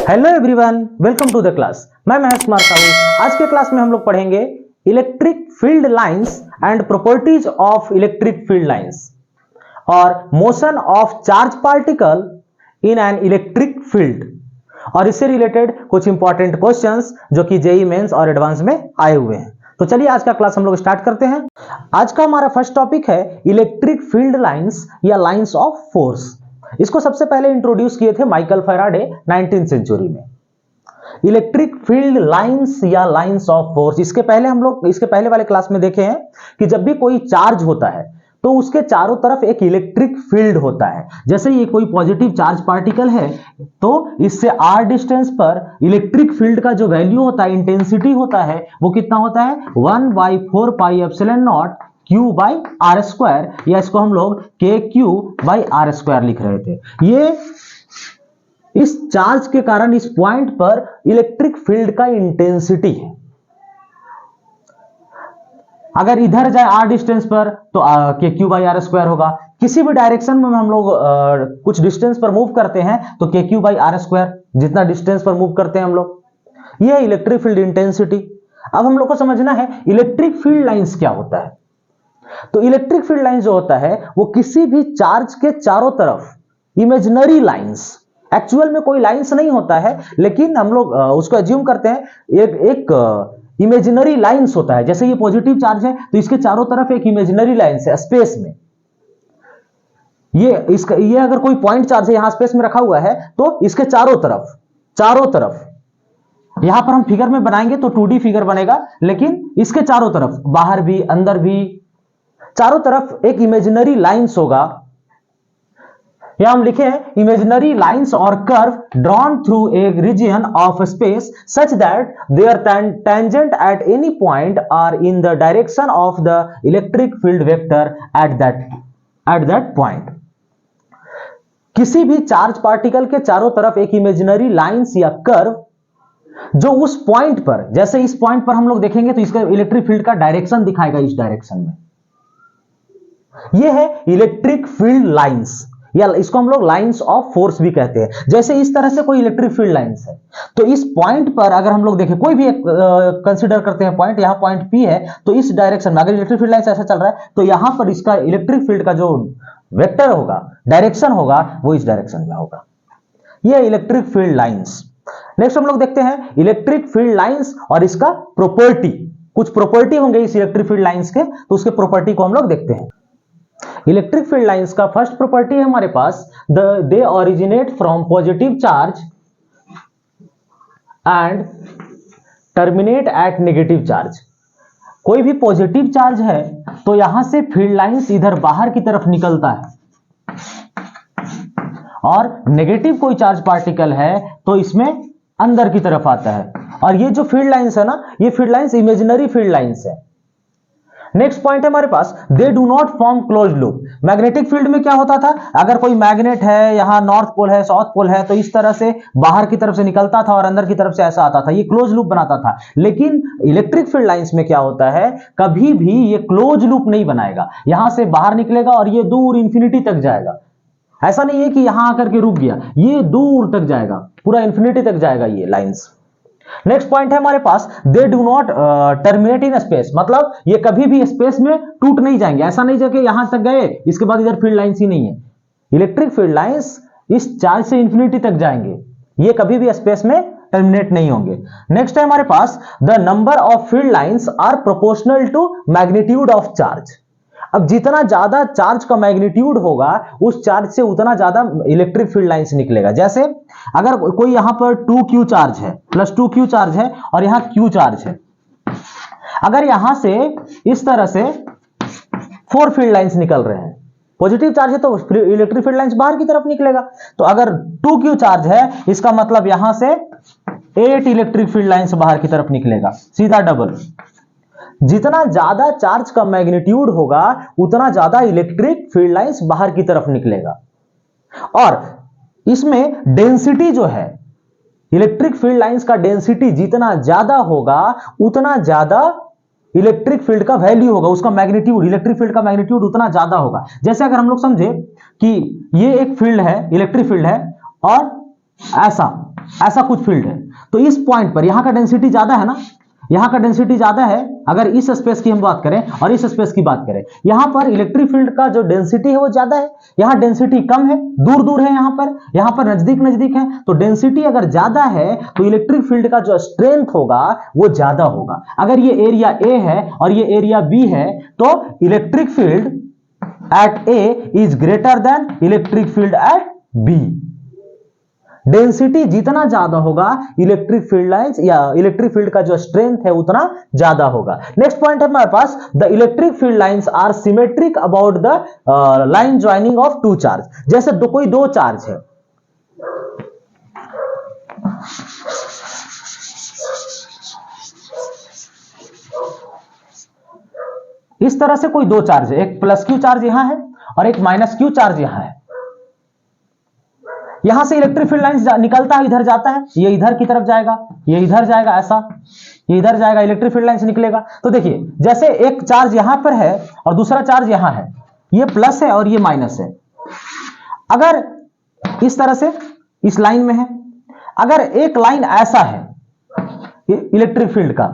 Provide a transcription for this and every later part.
Hello everyone, welcome to the class. मैं महेश कुमार साहू। आज के क्लास में हम लोग पढ़ेंगे electric field lines and properties of electric field lines और motion of charge particle in an electric field और इससे रिलेटेड कुछ इंपॉर्टेंट क्वेश्चंस जो कि जेईई मेंस और एडवांस में आए हुए हैं। तो चलिए आज का क्लास हम लोग स्टार्ट करते हैं। आज का हमारा फर्स्ट टॉपिक है इलेक्ट्रिक फील्ड लाइंस या लाइंस ऑफ फोर्स। इसको सबसे पहले इंट्रोड्यूस किए थे माइकल फैराडे 19th सेंचुरी में। इलेक्ट्रिक फील्ड लाइंस या लाइंस ऑफ फोर्स, इसके पहले वाले क्लास में देखे हैं कि जब भी कोई चार्ज होता है तो उसके चारों तरफ एक इलेक्ट्रिक फील्ड होता है। जैसे ये कोई पॉजिटिव चार्ज पार्टिकल है तो इससे r डिस्टेंस पर इलेक्ट्रिक फील्ड का जो वैल्यू होता है, इंटेंसिटी होता है, वो कितना होता है 1/4 pi epsilon naught Q by R square, या इसको हम लोग KQ बाई आर स्क्वायर लिख रहे थे। ये इस चार्ज के कारण इस पॉइंट पर इलेक्ट्रिक फील्ड का इंटेंसिटी है। अगर इधर जाए r डिस्टेंस पर तो KQ बाई आर स्क्वायर होगा। किसी भी डायरेक्शन में हम लोग कुछ डिस्टेंस पर मूव करते हैं तो KQ बाई आर स्क्वायर, जितना डिस्टेंस पर मूव करते हैं हम लोग, यह है इलेक्ट्रिक फील्ड इंटेंसिटी। अब हम लोग को समझना है इलेक्ट्रिक फील्ड लाइंस क्या होता है। तो इलेक्ट्रिक फील्ड लाइंस जो होता है वो किसी भी चार्ज के चारों तरफ इमेजिनरी लाइंस, एक्चुअल में कोई लाइंस नहीं होता है लेकिन हम लोग उसको एज्यूम करते हैं एक इमेजिनरी लाइंस होता है। जैसे ये पॉजिटिव चार्ज है तो इसके चारों तरफ एक इमेजिनरी लाइंस है स्पेस में। ये अगर कोई पॉइंट चार्ज है यहां स्पेस में रखा हुआ है तो इसके चारों तरफ यहां पर हम फिगर में बनाएंगे तो 2D फिगर बनेगा, लेकिन इसके चारों तरफ, बाहर भी अंदर भी, चारों तरफ एक इमेजिनरी लाइंस होगा। यहां हम लिखे हैं इमेजिनरी लाइंस और curve drawn through a region of space such that their tangent at any point are in the direction of the electric field vector at that point. किसी भी चार्ज पार्टिकल के चारों तरफ एक इमेजिनरी लाइंस या curve जो उस point पर, जैसे इस पॉइंट पर हम लोग देखेंगे तो इसका इलेक्ट्रिक फील्ड का डायरेक्शन दिखाएगा इस डायरेक्शन में। यह है इलेक्ट्रिक फील्ड लाइंस, या इसको हम लोग लाइंस ऑफ फोर्स भी कहते हैं। जैसे इस तरह से कोई इलेक्ट्रिक फील्ड लाइंस है तो इस पॉइंट पर अगर हम लोग देखें, कोई भी एक कंसीडर करते हैं पॉइंट, यहां पॉइंट P है तो इस डायरेक्शन में अगर इलेक्ट्रिक फील्ड लाइंस ऐसा चल रहा है तो यहां पर इसका इलेक्ट्रिक फील्ड का जो वेक्टर होगा, डायरेक्शन होगा, वो इस डायरेक्शन में होगा। यह इलेक्ट्रिक फील्ड लाइंस। नेक्स्ट हम लोग देखते हैं इलेक्ट्रिक फील्ड लाइंस और इसका प्रॉपर्टी। कुछ प्रॉपर्टी होंगे इस इलेक्ट्रिक फील्ड लाइंस के, तो उसके प्रॉपर्टी को हम लोग देखते हैं। इलेक्ट्रिक फील्ड लाइंस का फर्स्ट प्रॉपर्टी है हमारे पास they originate from positive charge and terminate at negative charge. कोई भी पॉजिटिव चार्ज है तो यहां से फील्ड लाइंस इधर बाहर की तरफ निकलता है, और नेगेटिव कोई चार्ज पार्टिकल है तो इसमें अंदर की तरफ आता है। और ये जो फील्ड लाइंस है ना, ये field lines imaginary field lines है। नेक्स्ट पॉइंट है हमारे पास they do not form closed loop. Magnetic field में क्या होता था, अगर कोई मैग्नेट है, यहां नॉर्थ पोल है, साउथ पोल है, तो इस तरह से बाहर की तरफ से निकलता था और अंदर की तरफ से ऐसा आता था, ये क्लोज लूप बनाता था। लेकिन इलेक्ट्रिक फील्ड लाइंस में क्या होता है, कभी भी ये क्लोज लूप नहीं बनाएगा। यहां से बाहर निकलेगा और ये दूर इंफिनिटी तक जाएगा। ऐसा नहीं है कि यहां आकर के रुक गया, ये दूर तक जाएगा, पूरा इंफिनिटी तक जाएगा ये लाइंस। नेक्स्ट पॉइंट है हमारे पास they do not terminate in space, मतलब ये कभी भी स्पेस में टूट नहीं जाएंगे। ऐसा नहीं जाके यहां तक गए इसके बाद इधर फील्ड लाइंस ही नहीं है। इलेक्ट्रिक फील्ड लाइंस इस चार्ज से इंफिनिटी तक जाएंगे, ये कभी भी स्पेस में टर्मिनेट नहीं होंगे। नेक्स्ट है हमारे पास the number of field lines are proportional to magnitude of charge. अब जितना ज्यादा चार्ज का मैग्नीट्यूड होगा उस चार्ज से उतना ज्यादा इलेक्ट्रिक फील्ड लाइंस निकलेगा। जैसे अगर कोई यहां पर 2Q चार्ज है, प्लस 2Q चार्ज है और यहां Q चार्ज है, अगर यहां से इस तरह से 4 फील्ड लाइंस निकल रहे हैं, पॉजिटिव चार्ज है तो इलेक्ट्रिक फील्ड लाइंस बाहर की तरफ निकलेगा। तो अगर 2Q चार्ज है इसका मतलब यहां से 8 इलेक्ट्रिक फील्ड लाइंस बाहर की तरफ निकलेगा, सीधा डबल। जितना ज्यादा चार्ज का मैग्नीट्यूड होगा उतना ज्यादा इलेक्ट्रिक फील्ड लाइंस बाहर की तरफ निकलेगा। और इसमें डेंसिटी जो है, इलेक्ट्रिक फील्ड लाइंस का डेंसिटी जितना ज्यादा होगा उतना ज्यादा इलेक्ट्रिक फील्ड का वैल्यू होगा, उसका मैग्नीट्यूड, इलेक्ट्रिक फील्ड का मैग्नीट्यूड उतना ज्यादा होगा। जैसे अगर हम लोग समझे कि ये एक फील्ड है, इलेक्ट्रिक फील्ड है, और ऐसा ऐसा कुछ फील्ड है, तो इस पॉइंट पर यहां का डेंसिटी ज्यादा है ना, यहां का डेंसिटी ज्यादा है। अगर इस स्पेस की हम बात करें और इस स्पेस की बात करें, यहां पर इलेक्ट्रिक फील्ड का जो डेंसिटी है वो ज्यादा है, यहां डेंसिटी कम है, दूर दूर है, यहां पर नजदीक नजदीक है। तो डेंसिटी अगर ज्यादा है तो इलेक्ट्रिक फील्ड का जो स्ट्रेंथ होगा वो ज्यादा होगा। अगर ये एरिया ए है और ये एरिया बी है तो electric field at A is greater than electric field at B. Density जितना ज्यादा होगा इलेक्ट्रिक फील्ड लाइंस या इलेक्ट्रिक फील्ड का जो स्ट्रेंथ है उतना ज्यादा होगा। नेक्स्ट पॉइंट है हमारे पास, the electric field lines are symmetric about the line joining of two charge. जैसे कोई दो चार्ज है, इस तरह से कोई दो चार्ज है, एक प्लस क्यू चार्ज यहां है और एक माइनस क्यू चार्ज यहां है। यहां से इलेक्ट्रिक फील्ड लाइंस निकलता है, इधर जाता है, ये इधर की तरफ जाएगा, ये इधर जाएगा, ऐसा ये इधर जाएगा, इलेक्ट्रिक फील्ड लाइंस निकलेगा। तो देखिए जैसे एक चार्ज यहां पर है और दूसरा चार्ज यहां है, ये प्लस है और ये माइनस है। अगर इस तरह से इस लाइन में है, अगर एक लाइन ऐसा है इलेक्ट्रिक फील्ड का,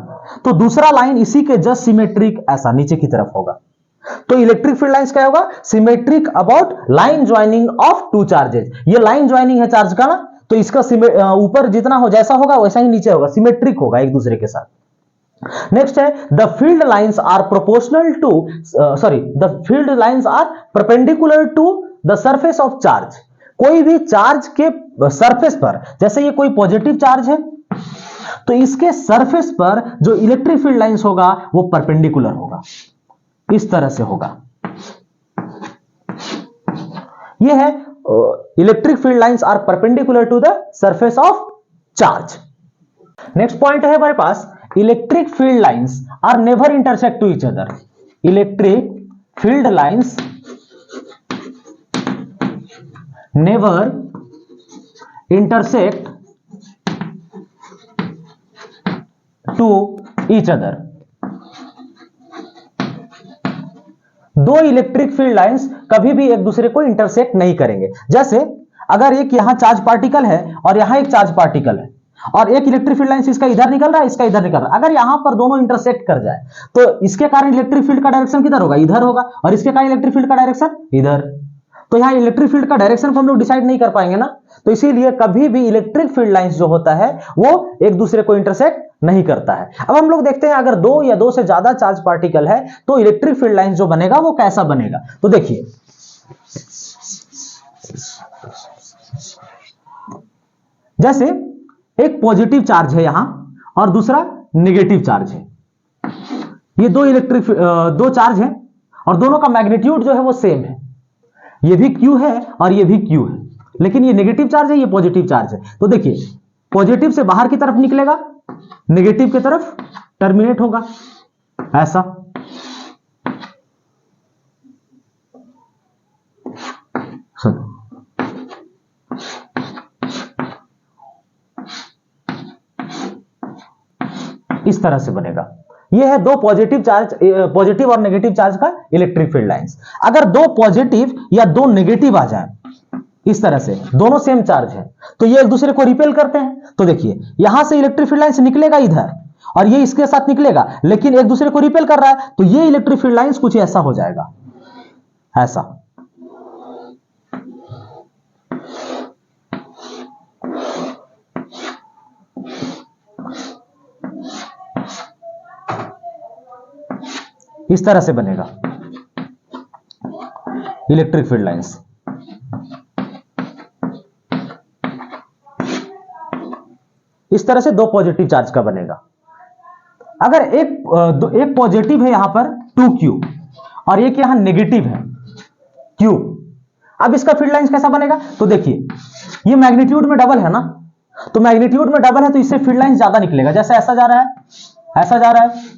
तो दूसरा लाइन इसी के जस्ट सिमेट्रिक ऐसा नीचे की तरफ होगा। तो इलेक्ट्रिक फील्ड लाइंस क्या होगा, symmetric about line joining of two charges. ये लाइन ज्वाइनिंग है चार्ज का ना, तो इसका ऊपर जितना हो जैसा होगा वैसा ही नीचे होगा, सिमेट्रिक होगा एक दूसरे के साथ। नेक्स्ट है the field lines are proportional to the field lines are perpendicular to the surface of charge. कोई भी चार्ज के सरफेस पर, जैसे ये कोई पॉजिटिव चार्ज है तो इसके सरफेस पर जो इलेक्ट्रिक फील्ड लाइंस होगा वो परपेंडिकुलर होगा, इस तरह से होगा। यह है electric field lines are perpendicular to the surface of charge. Next point है हमारे पास, electric field lines are never intersect to each other. Electric field lines never intersect to each other. दो इलेक्ट्रिक फील्ड लाइंस कभी भी एक दूसरे को intersect नहीं करेंगे। जैसे अगर एक यहां चार्ज पार्टिकल है और यहां एक चार्ज पार्टिकल है और एक इलेक्ट्रिक फील्ड लाइंस इसका इधर निकल रहा है, इसका इधर निकल रहा है, अगर यहां पर दोनों इंटरसेक्ट कर जाए तो इसके कारण इलेक्ट्रिक फील्ड का डायरेक्शन किधर होगा, इधर होगा, और इसके कारण इलेक्ट्रिक फील्ड का डायरेक्शन इधर। तो यहां इलेक्ट्रिक फील्ड का डायरेक्शन को हम लोग डिसाइड नहीं कर पाएंगे ना, तो इसीलिए कभी भी इलेक्ट्रिक फील्ड लाइंस जो होता है वो एक दूसरे को इंटरसेक्ट नहीं करता है। अब हम लोग देखते हैं अगर दो या दो से ज्यादा चार्ज पार्टिकल है तो इलेक्ट्रिक फील्ड लाइंस जो बनेगा वो कैसा बनेगा। तो देखिए जैसे एक पॉजिटिव चार्ज है यहां और दूसरा नेगेटिव चार्ज है, ये दो चार्ज है और दोनों का मैग्नीट्यूड जो है वो सेम है, ये भी Q है और ये भी Q है, लेकिन ये नेगेटिव चार्ज है, ये पॉजिटिव चार्ज है। तो देखिए पॉजिटिव से बाहर की तरफ निकलेगा, नेगेटिव की तरफ टर्मिनेट होगा, ऐसा। इस तरह से बनेगा। ये है दो पॉजिटिव चार्ज, पॉजिटिव और नेगेटिव चार्ज का इलेक्ट्रिक फील्ड लाइंस। अगर दो पॉजिटिव या दो नेगेटिव आ जाए इस तरह से, दोनों सेम चार्ज है, तो ये एक दूसरे को रिपेल करते हैं। तो देखिए यहां से इलेक्ट्रिक फील्ड लाइंस निकलेगा इधर और ये इसके साथ निकलेगा, लेकिन एक दूसरे को रिपेल कर रहा है, तो ये इलेक्ट्रिक फील्ड लाइंस कुछ ऐसा हो जाएगा, ऐसा। इस तरह से बनेगा इलेक्ट्रिक फील्ड लाइंस। इस तरह से दो पॉजिटिव चार्ज का बनेगा। अगर एक पॉजिटिव है यहां पर 2Q और एक यहां नेगेटिव है Q, अब इसका फील्ड लाइंस कैसा बनेगा। तो देखिए ये मैग्नीट्यूड में डबल है ना, तो मैग्नीट्यूड में डबल है तो इससे फील्ड लाइंस ज्यादा निकलेगा। जैसे ऐसा जा रहा है, ऐसा जा रहा है,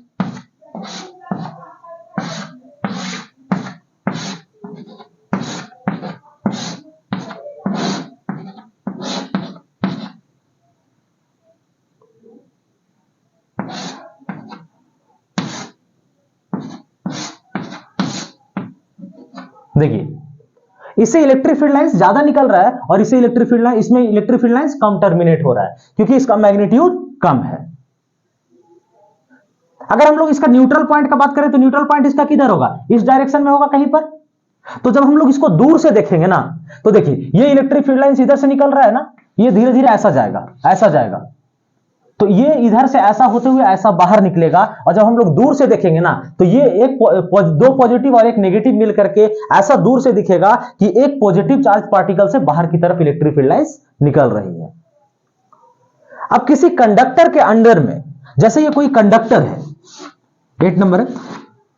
देखिए इससे इलेक्ट्रिक फील्ड लाइंस ज्यादा निकल रहा है और इससे इलेक्ट्रिक फील्ड लाइन, इसमें इलेक्ट्रिक फील्ड लाइंस कम टर्मिनेट हो रहा है क्योंकि इसका मैग्नीट्यूड कम है। अगर हम लोग इसका न्यूट्रल पॉइंट का बात करें तो न्यूट्रल पॉइंट इसका किधर होगा, इस डायरेक्शन में होगा कहीं पर। तो जब हम लोग इसको दूर से देखेंगे ना तो देखिए ये इलेक्ट्रिक फील्ड लाइंस इधर से निकल रहा है ना, ये धीरे धीरे ऐसा जाएगा, ऐसा जाएगा, तो ये इधर से ऐसा होते हुए ऐसा बाहर निकलेगा। और जब हम लोग दूर से देखेंगे ना तो ये दो पॉजिटिव और एक नेगेटिव मिल करके ऐसा दूर से दिखेगा कि एक पॉजिटिव चार्ज पार्टिकल से बाहर की तरफ इलेक्ट्रिक फील्ड लाइंस निकल रही है। अब किसी कंडक्टर के अंदर में, जैसे ये कोई कंडक्टर है, 8 नंबर है,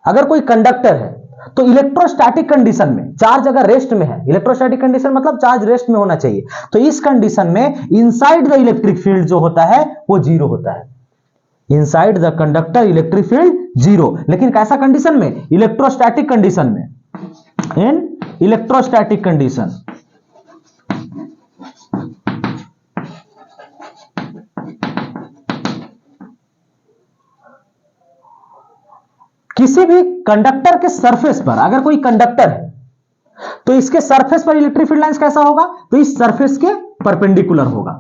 अगर कोई कंडक्टर है तो इलेक्ट्रोस्टैटिक कंडीशन में चार्ज अगर रेस्ट में है, इलेक्ट्रोस्टैटिक कंडीशन मतलब चार्ज रेस्ट में होना चाहिए, तो इस कंडीशन में इनसाइड द इलेक्ट्रिक फील्ड जो होता है वो जीरो होता है। Inside the conductor electric field zero. लेकिन कैसा कंडीशन में, इलेक्ट्रोस्टैटिक कंडीशन में, इन इलेक्ट्रोस्टैटिक कंडीशन। किसी भी कंडक्टर के सरफेस पर अगर कोई कंडक्टर है तो इसके सरफेस पर इलेक्ट्रिक फील्ड लाइंस कैसा होगा, तो इस सरफेस के परपेंडिकुलर होगा।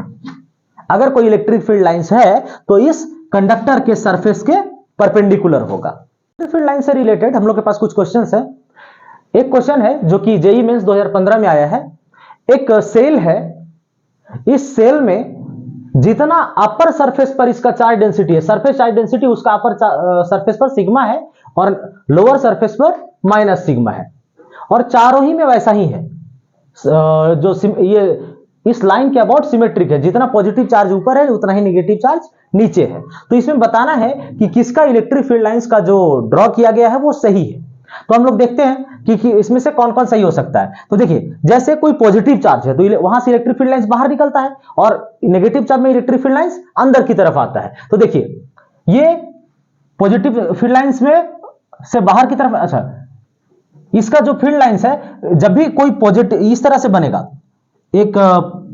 अगर कोई इलेक्ट्रिक फील्ड लाइंस है तो इस कंडक्टर के सरफेस के परपेंडिकुलर होगा। इलेक्ट्रिक फील्ड लाइन से रिलेटेड हम लोग के पास कुछ क्वेश्चंस है। एक क्वेश्चन है जो कि जेईई मेंस 2015 में आया है। एक सेल है, इस सेल में जितना अपर सरफेस पर इसका चार्ज डेंसिटी है, सरफेस चार्ज डेंसिटी उसका अपर सरफेस पर सिग्मा है और लोअर सरफेस पर माइनस सिग्मा है, और चारों ही में वैसा ही है। जो ये इस लाइन के अबाउट सिमेट्रिक है, जितना पॉजिटिव चार्ज ऊपर है उतना ही नेगेटिव चार्ज नीचे है। तो इसमें बताना है कि किसका इलेक्ट्रिक फील्ड लाइंस का जो ड्रॉ किया गया है वो सही है। तो हम लोग देखते हैं कि इसमें से कौन कौन सही हो सकता है। तो देखिए, जैसे कोई पॉजिटिव चार्ज है तो वहां से इलेक्ट्रिक फील्ड लाइंस बाहर निकलता है और नेगेटिव चार्ज में इलेक्ट्रिक फील्ड लाइंस अंदर की तरफ आता है। तो देखिए, ये पॉजिटिव फील्ड लाइंस में से बाहर की तरफ, अच्छा, इसका जो फील्ड लाइंस है जब भी कोई पॉजिटिव इस तरह से बनेगा, एक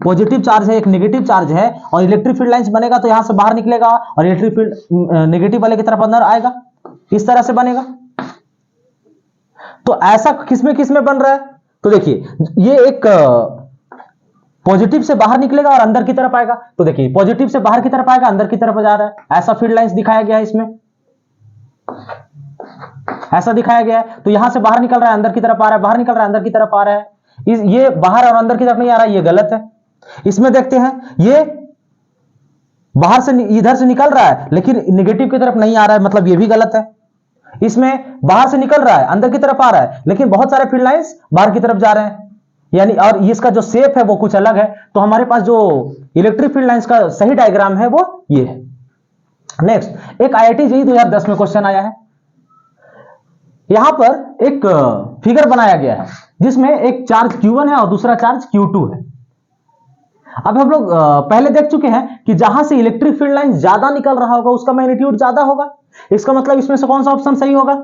पॉजिटिव चार्ज है एक नेगेटिव चार्ज है और इलेक्ट्रिक फील्ड लाइंस बनेगा तो यहां से बाहर निकलेगा और इलेक्ट्रिक फील्ड नेगेटिव वाले की तरफ अंदर आएगा, इस तरह से बनेगा। तो ऐसा किसमें बन रहा है, तो देखिए ये एक पॉजिटिव से बाहर निकलेगा और अंदर की तरफ आएगा। तो देखिए पॉजिटिव से बाहर की तरफ आएगा, अंदर की तरफ जा रहा है, ऐसा फील्ड लाइंस दिखाया गया है, इसमें ऐसा दिखाया गया है। तो यहां से बाहर निकल रहा है, अंदर की तरफ आ रहा है, बाहर निकल रहा है, अंदर की तरफ आ रहा है। ये बाहर और अंदर की तरफ नहीं आ रहा है, ये गलत है। इसमें देखते हैं, ये बाहर से इधर से निकल रहा है लेकिन नेगेटिव की तरफ नहीं आ रहा है, मतलब ये भी गलत है। इसमें बाहर से निकल रहा है, अंदर की तरफ आ रहा है, लेकिन बहुत सारे फील्ड लाइंस बाहर की तरफ जा रहे हैं, यानी और इसका जो शेप है वो कुछ अलग है। तो हमारे पास जो इलेक्ट्रिक फील्ड लाइंस का सही डायग्राम है वो ये है। नेक्स्ट, एक IIT जेईई 2010 में क्वेश्चन आया है। यहां पर एक फिगर बनाया गया है जिसमें एक चार्ज Q1 है और दूसरा चार्ज Q2 है। अब हम लोग पहले देख चुके हैं कि जहां से इलेक्ट्रिक फील्ड लाइन ज्यादा निकल रहा होगा उसका मैग्नीट्यूड ज्यादा होगा। इसका मतलब इसमें से कौन सा ऑप्शन सही होगा,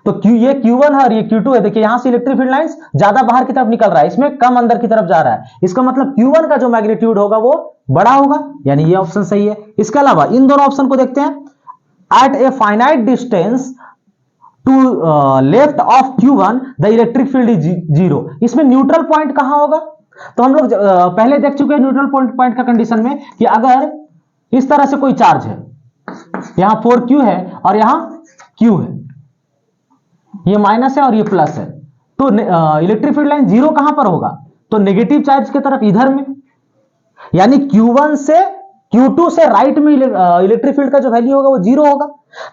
तो ये Q1 है और ये Q2 है। देखिए यहां से इलेक्ट्रिक फील्ड लाइंस ज्यादा बाहर की तरफ निकल रहा है, इसमें कम अंदर की तरफ जा रहा है। इसका मतलब Q1 का जो मैग्नीट्यूड होगा वो बड़ा होगा, यानी ये ऑप्शन सही है। इसके अलावा इन दोनों ऑप्शन को देखते हैं। At a finite distance to left of Q1 the electric field is zero. इसमें न्यूट्रल पॉइंट कहां होगा, तो हम लोग पहले देख चुके हैं न्यूट्रल पॉइंट का कंडीशन में कि अगर इस तरह से कोई चार्ज है, यहां 4Q है और यहां Q है, ये माइनस है और ये प्लस है, तो इलेक्ट्रिक फील्ड लाइन जीरो कहां पर होगा, तो नेगेटिव चार्ज की तरफ इधर में, यानी Q1 से Q2 से राइट में इलेक्ट्रिक फील्ड का जो वैल्यू होगा वो जीरो होगा।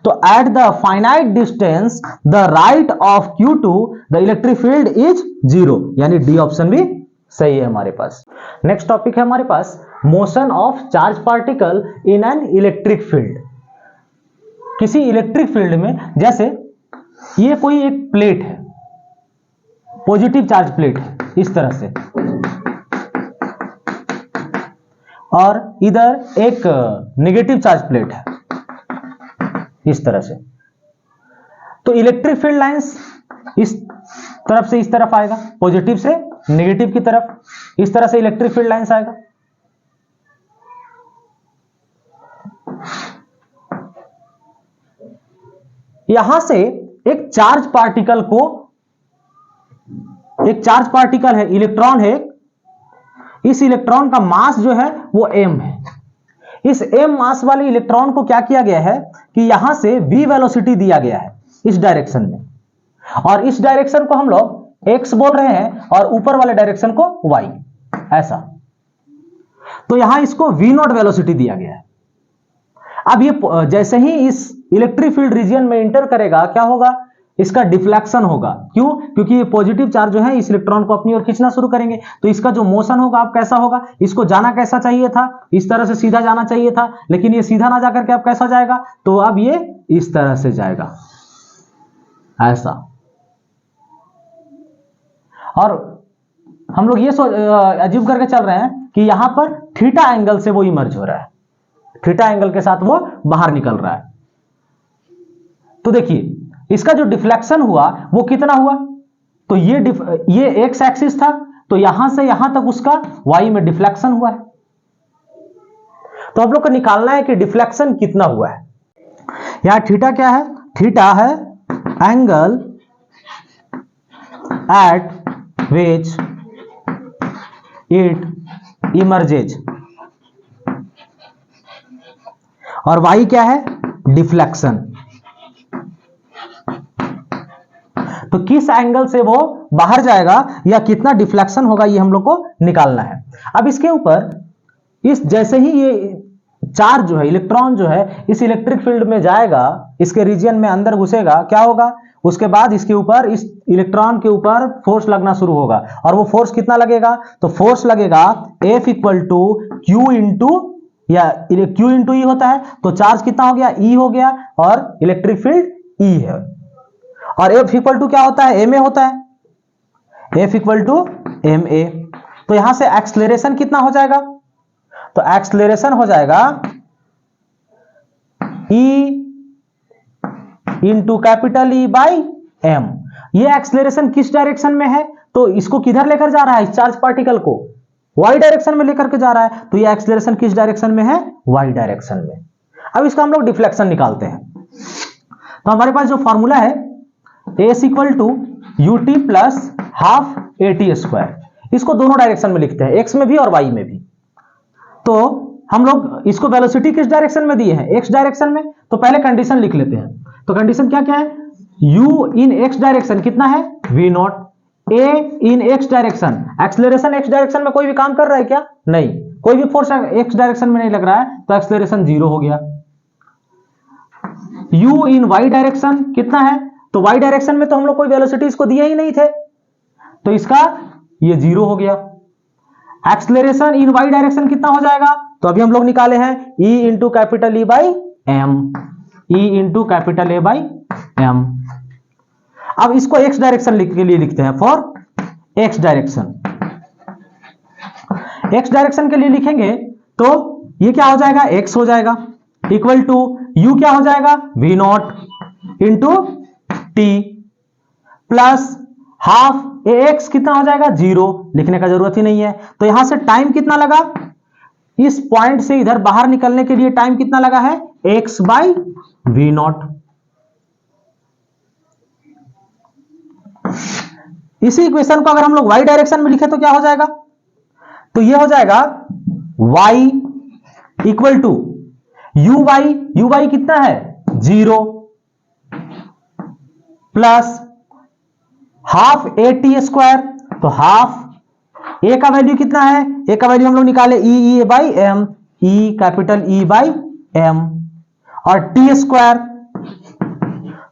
तो at the finite distance the right of Q2 the electric field is zero, यानी डी ऑप्शन भी सही है हमारे पास। नेक्स्ट टॉपिक है हमारे पास motion of charge particle in an electric field. किसी इलेक्ट्रिक फील्ड में, जैसे ये कोई एक प्लेट है, पॉजिटिव चार्ज प्लेट है इस तरह से, और इधर एक नेगेटिव चार्ज प्लेट है इस तरह से। तो इलेक्ट्रिक फील्ड लाइंस इस तरफ से इस तरफ आएगा, पॉजिटिव से नेगेटिव की तरफ, इस तरह से इलेक्ट्रिक फील्ड लाइंस आएगा। यहां से एक चार्ज पार्टिकल को एक चार्ज पार्टिकल है, इलेक्ट्रॉन है, इस इलेक्ट्रॉन का मास जो है वो m है। इस m मास वाले इलेक्ट्रॉन को क्या किया गया है कि यहां से v वेलोसिटी दिया गया है इस डायरेक्शन में, और इस डायरेक्शन को हम लोग x बोल रहे हैं और ऊपर वाले डायरेक्शन को y, ऐसा। तो यहां इसको v नॉट वेलोसिटी दिया गया है। अब ये जैसे ही इस इलेक्ट्रिक फील्ड रीजन में इंटर करेगा, क्या होगा, इसका डिफ्लेक्शन होगा। क्यों? क्योंकि ये पॉजिटिव चार्ज जो है इस इलेक्ट्रॉन को अपनी ओर खींचना शुरू करेंगे, तो इसका जो मोशन होगा अब कैसा होगा, इसको जाना कैसा चाहिए था, इस तरह से सीधा जाना चाहिए था, लेकिन ये सीधा ना जाकर के अब कैसा जाएगा, तो अब ये इस तरह से जाएगा, ऐसा। और हम लोग ये अज्यूम करके चल रहे हैं कि यहां पर थीटा एंगल से वो इमर्ज हो रहा है, थीटा एंगल के साथ वो बाहर निकल रहा है। तो देखिए इसका जो डिफ्लेक्शन हुआ वो कितना हुआ, तो ये एक्स एक्सिस था, तो यहां से यहां तक उसका वाई में डिफ्लेक्शन हुआ है। तो आप लोग को निकालना है कि डिफ्लेक्शन कितना हुआ है। यहां थीटा क्या है, थीटा है angle eight which it emerges, और वाई क्या है, डिफ्लेक्शन। तो किस एंगल से वो बाहर जाएगा या कितना डिफ्लेक्शन होगा, ये हम लोग को निकालना है। अब इसके ऊपर इस जैसे ही ये चार्ज जो है, इलेक्ट्रॉन जो है इस इलेक्ट्रिक फील्ड में जाएगा, इसके रीजन में अंदर घुसेगा, क्या होगा, उसके बाद इसके ऊपर, इस इलेक्ट्रॉन के ऊपर फोर्स लगना शुरू होगा। और वो फोर्स कितना लगेगा, तो फोर्स लगेगा F equal to Q into, या क्यू इंटू ई होता है, तो चार्ज कितना हो गया, ई हो गया, और इलेक्ट्रिक फील्ड ई है। और F इक्वल टू क्या होता है, ma होता है, F इक्वल टू ma। तो यहां से एक्सलेरेशन कितना हो जाएगा, तो एक्सलेरेशन हो जाएगा E into capital E by m। ये एक्सलेरेशन किस डायरेक्शन में है, तो इसको किधर लेकर जा रहा है, इस चार्ज पार्टिकल को y डायरेक्शन में लेकर के जा रहा है, तो ये एक्सलेरेशन किस डायरेक्शन में है, y डायरेक्शन में। अब इसका हम लोग डिफ्लेक्शन निकालते हैं। तो हमारे पास जो फॉर्मूला है S equal to U T plus half A T square, इसको दोनों डायरेक्शन में लिखते हैं, एक्स में भी और वाई में भी। तो हम लोग इसको वेलोसिटी किस डायरेक्शन में दिए हैं, एक्स डायरेक्शन में। तो पहले कंडीशन लिख लेते हैं। तो कंडीशन क्या क्या है, u इन एक्स डायरेक्शन कितना है, v not, a in x direction, acceleration x direction में कोई भी काम कर रहा है क्या, नहीं, कोई भी फोर्स एक्स डायरेक्शन में नहीं लग रहा है, तो एक्सलेरेशन 0 हो गया। u इन y डायरेक्शन कितना है, तो y डायरेक्शन में तो हम लोग कोई वेलोसिटी इसको दिए ही नहीं थे, तो इसका ये 0 हो गया। एक्सलेरेशन इन y डायरेक्शन कितना हो जाएगा, तो अभी हम लोग निकाले हैं E into capital E by M, E into capital A by M. अब इसको x डायरेक्शन के लिए लिखते हैं, for x direction. x direction के लिए लिखेंगे तो ये क्या हो जाएगा, x हो जाएगा, इक्वल टू u क्या हो जाएगा, v not into T plus half ax कितना हो जाएगा, 0, लिखने का जरूरत ही नहीं है। तो यहां से टाइम कितना लगा, इस पॉइंट से इधर बाहर निकलने के लिए टाइम कितना लगा है, x बाई वी नॉट। इसी इक्वेशन को अगर हम लोग y डायरेक्शन में लिखे तो क्या हो जाएगा, तो ये हो जाएगा y equal to u by कितना है, 0 plus half A T square. तो हाफ ए का वैल्यू कितना है, ए का वैल्यू हम लोग निकाले E by M, E capital E by M, और टी स्क्वायर।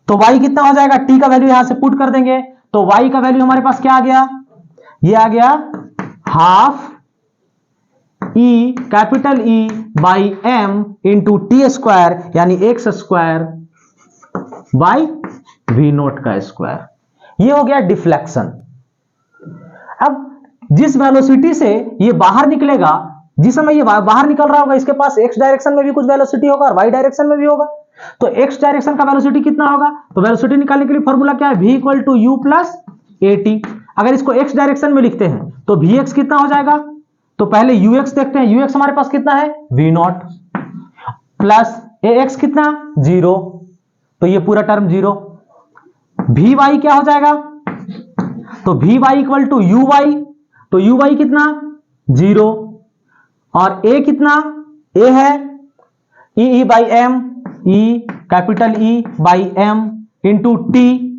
तो y कितना हो जाएगा, t का वैल्यू यहां से पुट कर देंगे, तो y का वैल्यू हमारे पास क्या आ गया, ये आ गया half E capital E by M into T square, यानी X square by V nought का स्क्वायर। ये हो गया डिफ्लेक्शन। अब जिस वेलोसिटी से ये बाहर निकलेगा, जिस समय ये बाहर निकल रहा होगा, इसके पास एक्स डायरेक्शन में भी कुछ वेलोसिटी होगा और वाई डायरेक्शन में भी होगा। तो एक्स डायरेक्शन का वेलोसिटी कितना होगा, तो वेलोसिटी निकालने के लिए फॉर्मूला क्या है, v equal to U plus A T. अगर इसको एक्स डायरेक्शन में लिखते हैं तो वी एक्स कितना हो जाएगा, तो पहले यू एक्स देखते हैं, यू एक्स हमारे पास कितना है, V naught plus A X कितना, 0, तो ये पूरा टर्म 0। वी वाई क्या हो जाएगा, तो V Y equal to U Y, तो यू वाई कितना 0 और ए कितना ए है E by M, E capital E by M into T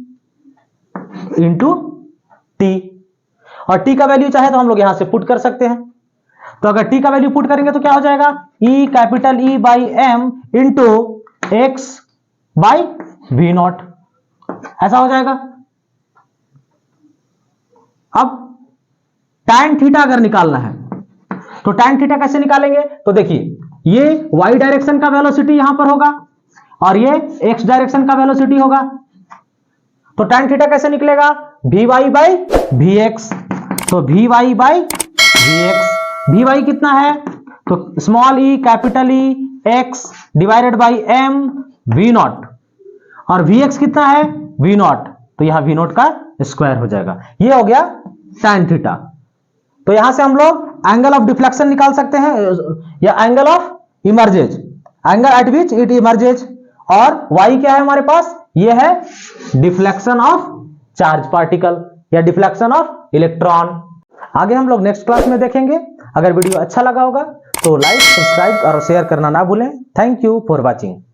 और टी का वैल्यू चाहे तो हम लोग यहां से पुट कर सकते हैं। तो अगर टी का वैल्यू पुट करेंगे तो क्या हो जाएगा E capital E by M into X by V naught, ऐसा हो जाएगा। अब tan थीटा अगर निकालना है तो tan थीटा कैसे निकालेंगे, तो देखिए ये y डायरेक्शन का वेलोसिटी यहां पर होगा और ये x डायरेक्शन का वेलोसिटी होगा, तो tan थीटा कैसे निकलेगा V Y by V X, तो V Y by V X, V Y कितना है तो small E capital E X divided by M V nought और वी एक्स कितना है वी नॉट, तो यहां वी नॉट का स्क्वायर हो जाएगा। ये हो गया tan थीटा। तो यहां से हम लोग एंगल ऑफ डिफ्लेक्शन निकाल सकते हैं या angle of emerges, angle eight which it emerges, और y क्या है हमारे पास, ये है डिफ्लेक्शन ऑफ चार्ज पार्टिकल या डिफ्लेक्शन ऑफ इलेक्ट्रॉन। आगे हम लोग नेक्स्ट क्लास में देखेंगे। अगर वीडियो अच्छा लगा होगा तो लाइक, सब्सक्राइब और शेयर करना ना भूलें। Thank you for watching.